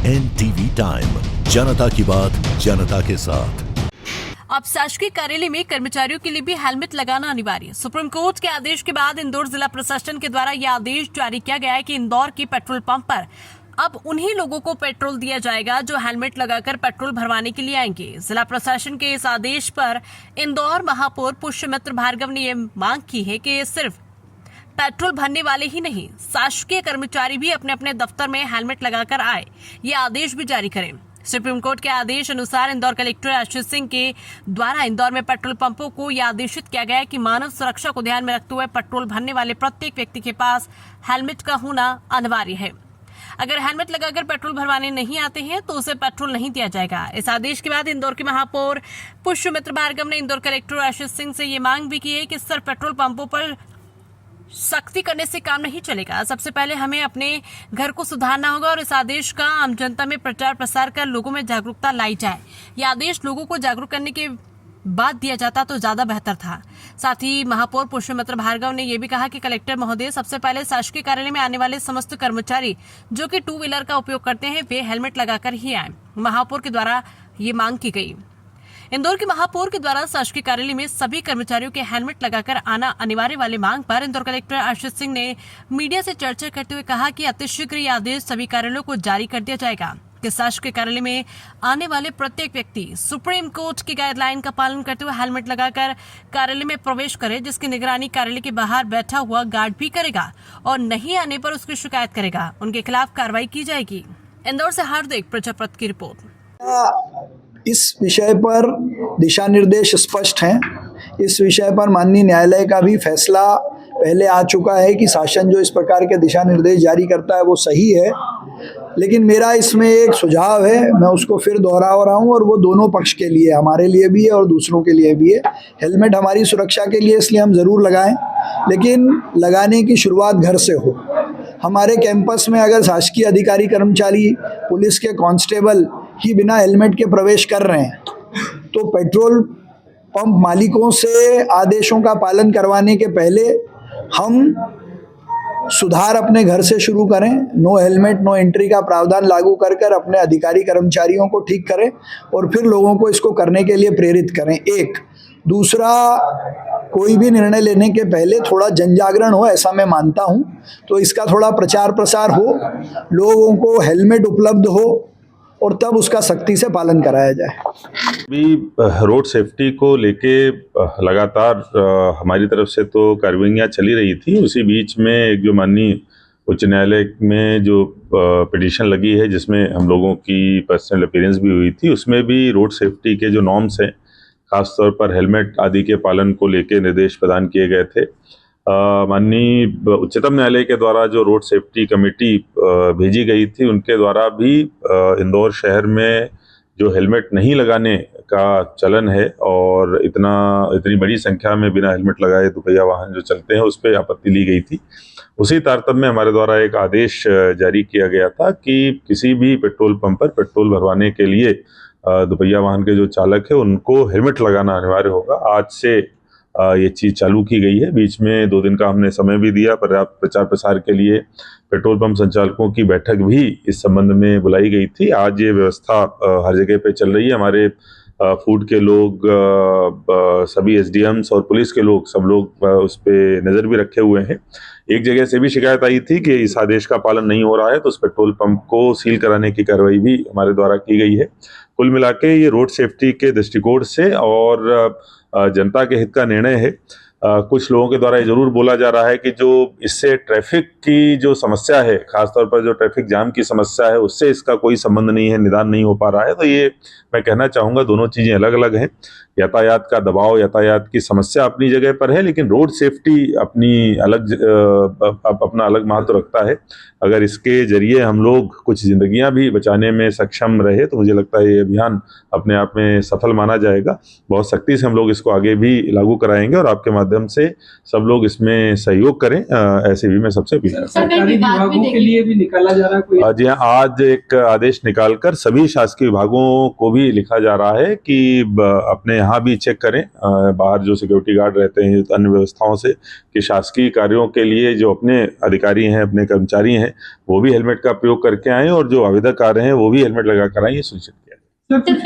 NTV time, जनता की बात जनता के साथ। अब शासकीय कार्यालय में कर्मचारियों के लिए भी हेलमेट लगाना अनिवार्य। सुप्रीम कोर्ट के आदेश के बाद इंदौर जिला प्रशासन के द्वारा यह आदेश जारी किया गया है कि इंदौर के पेट्रोल पंप पर अब उन्हीं लोगों को पेट्रोल दिया जाएगा जो हेलमेट लगाकर पेट्रोल भरवाने के लिए आएंगे। जिला प्रशासन के इस आदेश पर इंदौर महापौर पुष्यमित्र भार्गव ने ये मांग की है कि सिर्फ पेट्रोल भरने वाले ही नहीं, शासकीय कर्मचारी भी अपने अपने दफ्तर में हेलमेट लगाकर आए, ये आदेश भी जारी करें। सुप्रीम कोर्ट के आदेश अनुसार इंदौर कलेक्टर आशीष सिंह के द्वारा इंदौर में पेट्रोल पंपों को यह आदेशित किया गया है कि मानव सुरक्षा को ध्यान में रखते हुए पेट्रोल भरने वाले प्रत्येक व्यक्ति के पास हेलमेट का होना अनिवार्य है। अगर हेलमेट लगाकर पेट्रोल भरवाने नहीं आते हैं तो उसे पेट्रोल नहीं दिया जाएगा। इस आदेश के बाद इंदौर के महापौर पुष्यमित्र भार्गव ने इंदौर कलेक्टर आशीष सिंह से ये मांग भी की है कि सिर्फ पेट्रोल पंपों पर सख्ती करने से काम नहीं चलेगा। सबसे पहले हमें अपने घर को सुधारना होगा और इस आदेश का आम जनता में प्रचार प्रसार कर लोगों में जागरूकता लाई जाए। यह आदेश लोगों को जागरूक करने के बाद दिया जाता तो ज्यादा बेहतर था। साथ ही महापौर पुष्यमित्र भार्गव ने यह भी कहा कि कलेक्टर महोदय सबसे पहले शासकीय कार्यालय में आने वाले समस्त कर्मचारी जो कि 2 व्हीलर का उपयोग करते हैं वे हेलमेट लगाकर ही आए। महापौर के द्वारा ये मांग की गई। इंदौर के महापौर के द्वारा शासकीय कार्यालय में सभी कर्मचारियों के हेलमेट लगाकर आना अनिवार्य वाले मांग पर इंदौर कलेक्टर आशीष सिंह ने मीडिया से चर्चा करते हुए कहा कि अतिशीघ्र यह आदेश सभी कार्यालयों को जारी कर दिया जाएगा कि शासकीय कार्यालय में आने वाले प्रत्येक व्यक्ति सुप्रीम कोर्ट की गाइडलाइन का पालन करते हुए हेलमेट लगाकर कार्यालय में प्रवेश करे, जिसकी निगरानी कार्यालय के बाहर बैठा हुआ गार्ड भी करेगा और नहीं आने पर उसकी शिकायत करेगा। उनके खिलाफ कार्रवाई की जाएगी। इंदौर से हार्दिक प्रजापत की रिपोर्ट। इस विषय पर दिशा निर्देश स्पष्ट हैं। इस विषय पर माननीय न्यायालय का भी फैसला पहले आ चुका है कि शासन जो इस प्रकार के दिशा निर्देश जारी करता है वो सही है। लेकिन मेरा इसमें एक सुझाव है, मैं उसको फिर दोहरा रहा हूँ और वो दोनों पक्ष के लिए, हमारे लिए भी है और दूसरों के लिए भी है। हेलमेट हमारी सुरक्षा के लिए इसलिए हम ज़रूर लगाएं, लेकिन लगाने की शुरुआत घर से हो। हमारे कैंपस में अगर शासकीय अधिकारी कर्मचारी, पुलिस के कांस्टेबल ही बिना हेलमेट के प्रवेश कर रहे हैं तो पेट्रोल पंप मालिकों से आदेशों का पालन करवाने के पहले हम सुधार अपने घर से शुरू करें। नो हेलमेट नो एंट्री का प्रावधान लागू कर अपने अधिकारी कर्मचारियों को ठीक करें और फिर लोगों को इसको करने के लिए प्रेरित करें। एक दूसरा, कोई भी निर्णय लेने के पहले थोड़ा जनजागरण हो, ऐसा मैं मानता हूं, तो इसका थोड़ा प्रचार प्रसार हो, लोगों को हेलमेट उपलब्ध हो और तब उसका सख्ती से पालन कराया जाए। अभी रोड सेफ्टी को लेके लगातार हमारी तरफ से तो कार्रवाइयाँ चली रही थी। उसी बीच में एक जो माननीय उच्च न्यायालय में जो पिटीशन लगी है जिसमें हम लोगों की पर्सनल अपीयरेंस भी हुई थी, उसमें भी रोड सेफ्टी के जो नॉर्म्स हैं, खासतौर पर हेलमेट आदि के पालन को लेके निर्देश प्रदान किए गए थे। माननीय उच्चतम न्यायालय के द्वारा जो रोड सेफ्टी कमेटी भेजी गई थी, उनके द्वारा भी इंदौर शहर में जो हेलमेट नहीं लगाने का चलन है और इतनी बड़ी संख्या में बिना हेलमेट लगाए दुपहिया वाहन जो चलते हैं उस पर आपत्ति ली गई थी। उसी तारतम्य में हमारे द्वारा एक आदेश जारी किया गया था कि किसी भी पेट्रोल पंप पर पेट्रोल भरवाने के लिए दुपहिया वाहन के जो चालक है उनको हेलमेट लगाना अनिवार्य होगा। आज से ये चीज़ चालू की गई है। बीच में 2 दिन का हमने समय भी दिया पर्याप्त प्रचार प्रसार के लिए। पेट्रोल पंप संचालकों की बैठक भी इस संबंध में बुलाई गई थी। आज ये व्यवस्था हर जगह पे चल रही है। हमारे फूड के लोग, सभी एसडीएम्स और पुलिस के लोग, सब लोग उस पर नज़र भी रखे हुए हैं। एक जगह से भी शिकायत आई थी कि इस आदेश का पालन नहीं हो रहा है, तो उस पेट्रोल पंप को सील कराने की कार्रवाई भी हमारे द्वारा की गई है। कुल मिला के ये रोड सेफ्टी के दृष्टिकोण से और जनता के हित का निर्णय है। कुछ लोगों के द्वारा ये जरूर बोला जा रहा है कि जो इससे ट्रैफिक की जो समस्या है, खासतौर पर जो ट्रैफिक जाम की समस्या है, उससे इसका कोई संबंध नहीं है, निदान नहीं हो पा रहा है। तो ये मैं कहना चाहूँगा दोनों चीज़ें अलग अलग हैं। यातायात का दबाव, यातायात की समस्या अपनी जगह पर है, लेकिन रोड सेफ्टी अपना अलग महत्व रखता है। अगर इसके जरिए हम लोग कुछ जिंदगियां भी बचाने में सक्षम रहे तो मुझे लगता है ये अभियान अपने आप में सफल माना जाएगा। बहुत सख्ती से हम लोग इसको आगे भी लागू कराएंगे और आपके माध्यम माध्यम से सब लोग इसमें सहयोग करें, ऐसे भी मैं सबसे अपील करता हूं। सरकारी विभागों के लिए भी निकाला जा रहा है कोई? जी हाँ, आज एक आदेश निकालकर सभी शासकीय विभागों को भी लिखा जा रहा है कि अपने यहाँ भी चेक करें, बाहर जो सिक्योरिटी गार्ड रहते हैं अन्य व्यवस्थाओं से, कि शासकीय कार्यों के लिए जो अपने अधिकारी हैं, अपने कर्मचारी हैं, वो भी हेलमेट का प्रयोग करके आएं और जो आवेदक आ रहे हैं वो भी हेलमेट लगा कर आएं, ये सुनिश्चित किया।